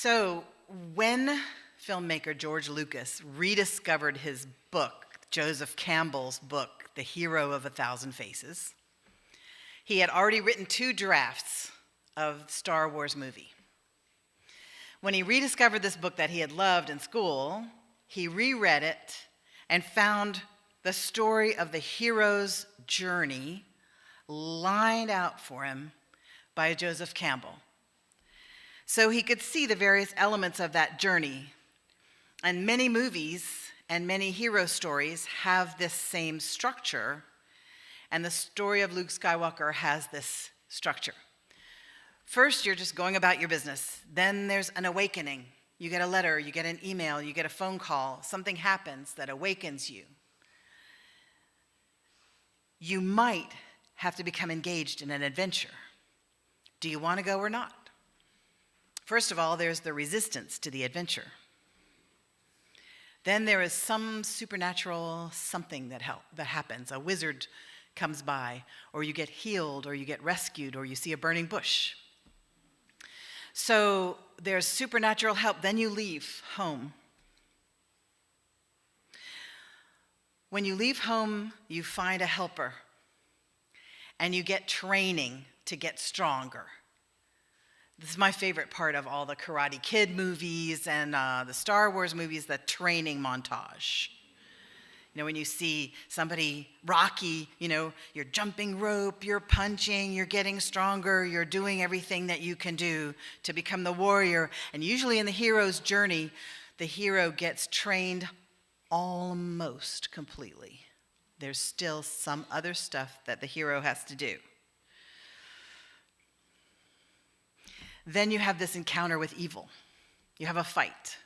So when filmmaker George Lucas rediscovered his book, Joseph Campbell's book, The Hero of a Thousand Faces, he had already written 2 drafts of the Star Wars movie. When he rediscovered this book that he had loved in school, he reread it and found the story of the hero's journey lined out for him by Joseph Campbell. So he could see the various elements of that journey. And many movies and many hero stories have this same structure, and the story of Luke Skywalker has this structure. First, you're just going about your business. Then there's an awakening. You get a letter, you get an email, you get a phone call. Something happens that awakens you. You might have to become engaged in an adventure. Do you want to go or not? First of all, there's the resistance to the adventure. Then there is some supernatural something that happens. A wizard comes by, or you get healed, or you get rescued, or you see a burning bush. So there's supernatural help. Then you leave home. When you leave home, you find a helper, and you get training to get stronger. This is my favorite part of all the Karate Kid movies and the Star Wars movies, the training montage. You know, when you see somebody, Rocky, you're jumping rope, you're punching, you're getting stronger, you're doing everything that you can do to become the warrior. And usually in the hero's journey, the hero gets trained almost completely. There's still some other stuff that the hero has to do. Then you have this encounter with evil. You have a fight.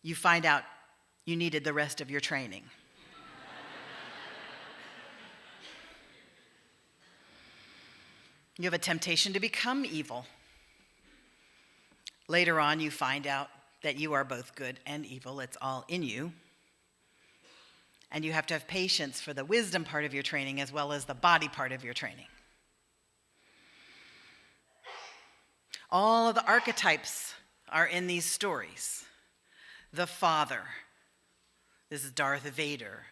You find out you needed the rest of your training. You have a temptation to become evil. Later on, you find out that you are both good and evil. It's all in you. And you have to have patience for the wisdom part of your training as well as the body part of your training. All of the archetypes are in these stories. The father. This is Darth Vader.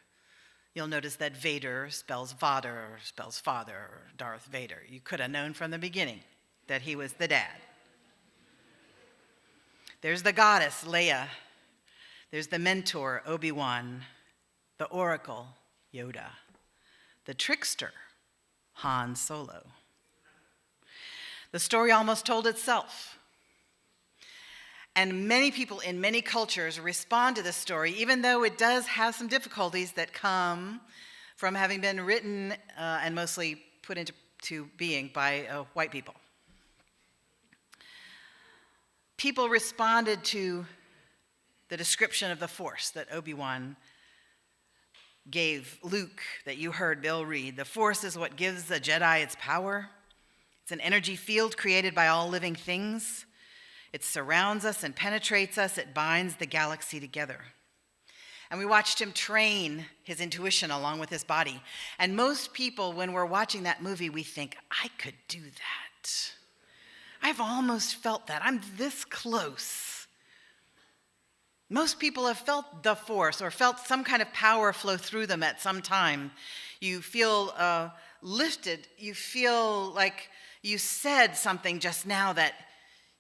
You'll notice that Vader spells Vader, spells father, or Darth Vader. You could have known from the beginning that he was the dad. There's the goddess, Leia. There's the mentor, Obi-Wan. The oracle, Yoda. The trickster, Han Solo. The story almost told itself. And many people in many cultures respond to this story, even though it does have some difficulties that come from having been written and mostly put into being by white people. People responded to the description of the Force that Obi-Wan gave Luke, that you heard Bill read. The Force is what gives the Jedi its power. It's an energy field created by all living things. It surrounds us and penetrates us. It binds the galaxy together. And we watched him train his intuition along with his body. And most people, when we're watching that movie, we think, I could do that. I've almost felt that. I'm this close. Most people have felt the Force or felt some kind of power flow through them at some time. You feel lifted. You feel like you said something just now that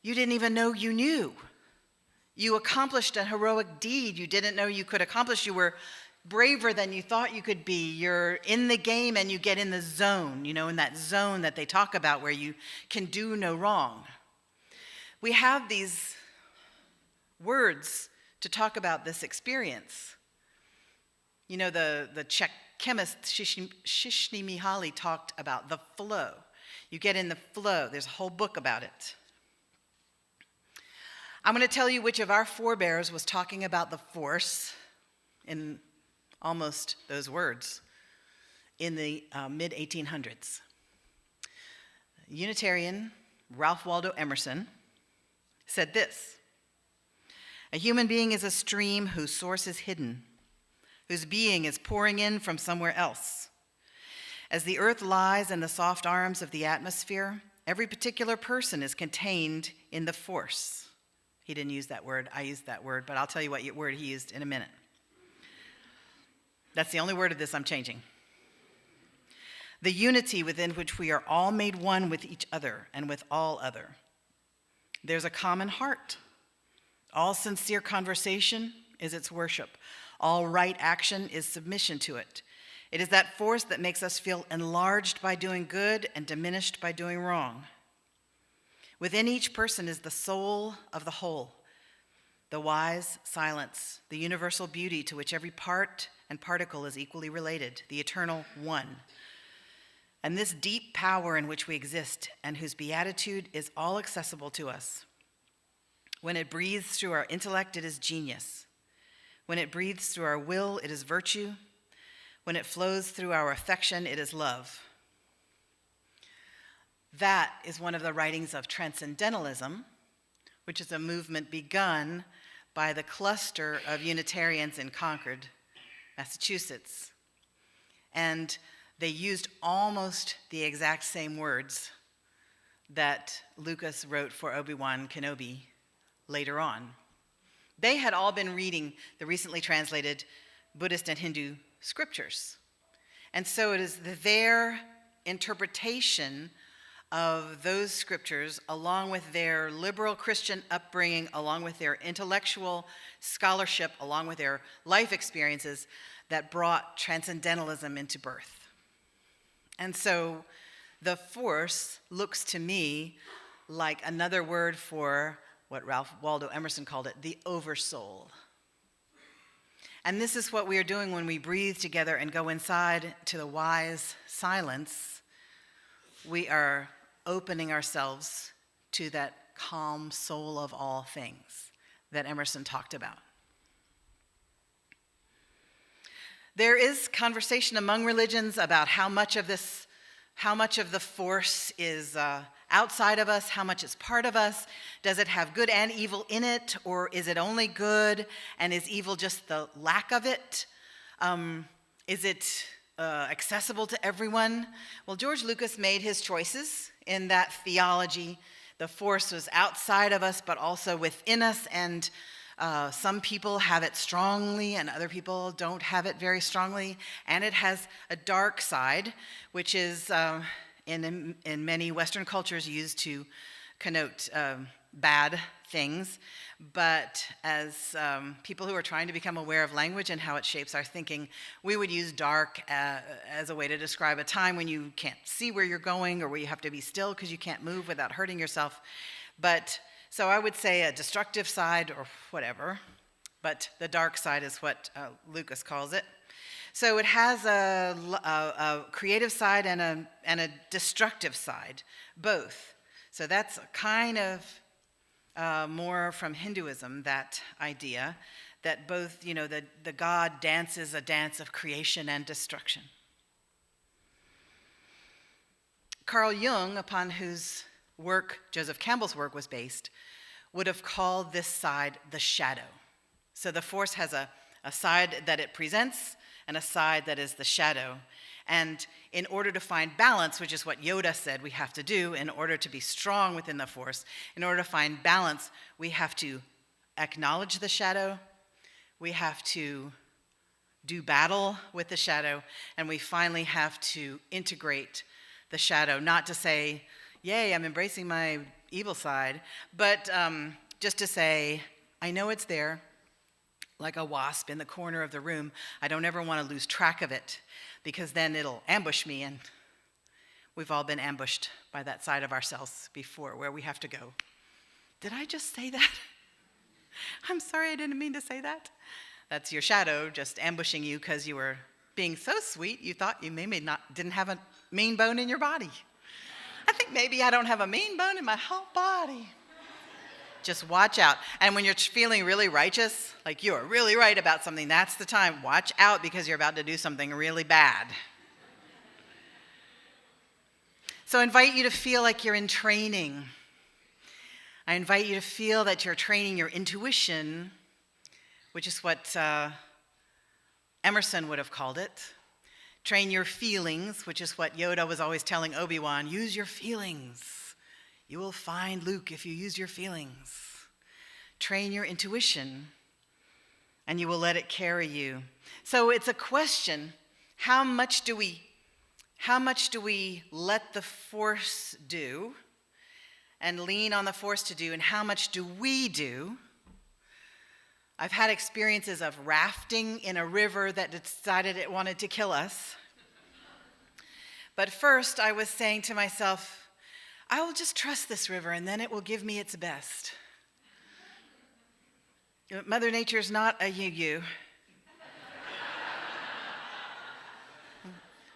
you didn't even know you knew. You accomplished a heroic deed you didn't know you could accomplish. You were braver than you thought you could be. You're in the game and you get in the zone, in that zone that they talk about where you can do no wrong. We have these words to talk about this experience. The Czech chemist Csikszentmihalyi talked about the flow. You get in the flow. There's a whole book about it. I'm going to tell you which of our forebears was talking about the Force in almost those words in the mid-1800s. Unitarian Ralph Waldo Emerson said this: a human being is a stream whose source is hidden, whose being is pouring in from somewhere else. As the earth lies in the soft arms of the atmosphere, every particular person is contained in the force. He didn't use that word. I used that word, but I'll tell you what word he used in a minute. That's the only word of this I'm changing. The unity within which we are all made one with each other and with all other. There's a common heart. All sincere conversation is its worship. All right action is submission to it. It is that force that makes us feel enlarged by doing good and diminished by doing wrong. Within each person is the soul of the whole, the wise silence, the universal beauty to which every part and particle is equally related, the eternal one. And this deep power in which we exist and whose beatitude is all accessible to us. When it breathes through our intellect, it is genius. When it breathes through our will, it is virtue. When it flows through our affection, it is love. That is one of the writings of Transcendentalism, which is a movement begun by the cluster of Unitarians in Concord, Massachusetts. And they used almost the exact same words that Lucas wrote for Obi-Wan Kenobi later on. They had all been reading the recently translated Buddhist and Hindu scriptures. And so it is their interpretation of those scriptures, along with their liberal Christian upbringing, along with their intellectual scholarship, along with their life experiences, that brought Transcendentalism into birth. And so the force looks to me like another word for what Ralph Waldo Emerson called it, the oversoul. And this is what we are doing when we breathe together and go inside to the wise silence. We are opening ourselves to that calm soul of all things that Emerson talked about. There is conversation among religions about how much of the force is outside of us, how much is part of us. Does it have good and evil in it, or is it only good, and is evil just the lack of it? Is it accessible to everyone? Well, George Lucas made his choices in that theology. The force was outside of us, but also within us, and some people have it strongly and other people don't have it very strongly. And it has a dark side, which is in many Western cultures used to connote bad things. But as people who are trying to become aware of language and how it shapes our thinking, we would use dark as a way to describe a time when you can't see where you're going or where you have to be still because you can't move without hurting yourself. So I would say a destructive side or whatever, but the dark side is what Lucas calls it. So it has a creative side and a destructive side, both. So that's kind of more from Hinduism, that idea that both, the God dances a dance of creation and destruction. Carl Jung, upon whose work Joseph Campbell's work was based, would have called this side the shadow. So the force has a side that it presents and a side that is the shadow. And in order to find balance, which is what Yoda said we have to do in order to be strong within the force, in order to find balance, we have to acknowledge the shadow, we have to do battle with the shadow, and we finally have to integrate the shadow, not to say, yay, I'm embracing my evil side, but just to say, I know it's there, like a wasp in the corner of the room. I don't ever want to lose track of it, because then it'll ambush me, and we've all been ambushed by that side of ourselves before, where we have to go, did I just say that? I'm sorry, I didn't mean to say that. That's your shadow just ambushing you because you were being so sweet, you thought you didn't have a mean bone in your body. I think maybe I don't have a mean bone in my whole body. Just watch out. And when you're feeling really righteous, like you are really right about something, that's the time. Watch out, because you're about to do something really bad. So I invite you to feel like you're in training. I invite you to feel that you're training your intuition, which is what Emerson would have called it. Train your feelings, which is what Yoda was always telling Obi-Wan. Use your feelings. You will find Luke if you use your feelings. Train your intuition, and you will let it carry you. So it's a question, how much do we let the force do and lean on the force to do, and how much do we do? I've had experiences of rafting in a river that decided it wanted to kill us. But first, I was saying to myself, I will just trust this river, and then it will give me its best. Mother Nature's not a you-you.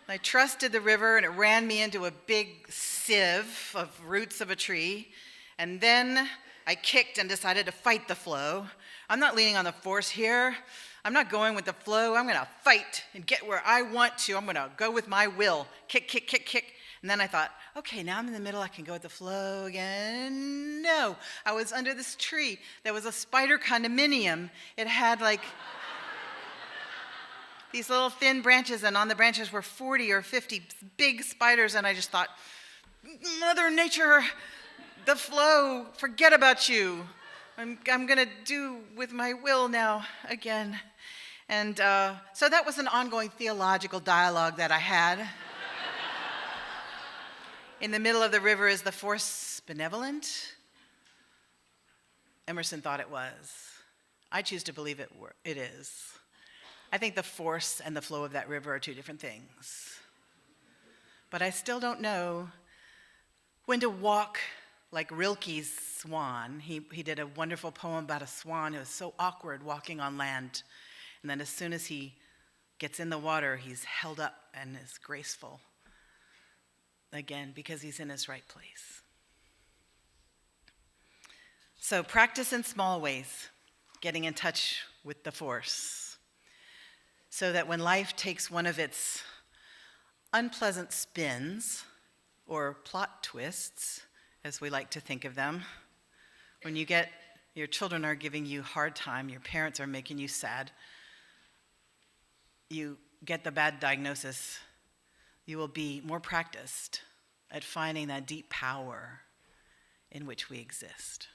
I trusted the river, and it ran me into a big sieve of roots of a tree. And then I kicked and decided to fight the flow. I'm not leaning on the force here. I'm not going with the flow. I'm going to fight and get where I want to. I'm going to go with my will. Kick, kick, kick, kick. And then I thought, okay, now I'm in the middle. I can go with the flow again. No, I was under this tree. There was a spider condominium. It had like these little thin branches, and on the branches were 40 or 50 big spiders. And I just thought, Mother Nature, the flow, forget about you. I'm going to do with my will now again. And so that was an ongoing theological dialogue that I had. In the middle of the river, is the force benevolent? Emerson thought it was. I choose to believe it is. I think the force and the flow of that river are two different things. But I still don't know when to walk like Rilke's swan. He did a wonderful poem about a swan who was so awkward walking on land. And then as soon as he gets in the water, he's held up and is graceful again because he's in his right place. So practice in small ways, getting in touch with the force, so that when life takes one of its unpleasant spins or plot twists, as we like to think of them, when your children are giving you a hard time, your parents are making you sad, you get the bad diagnosis, you will be more practiced at finding that deep power in which we exist.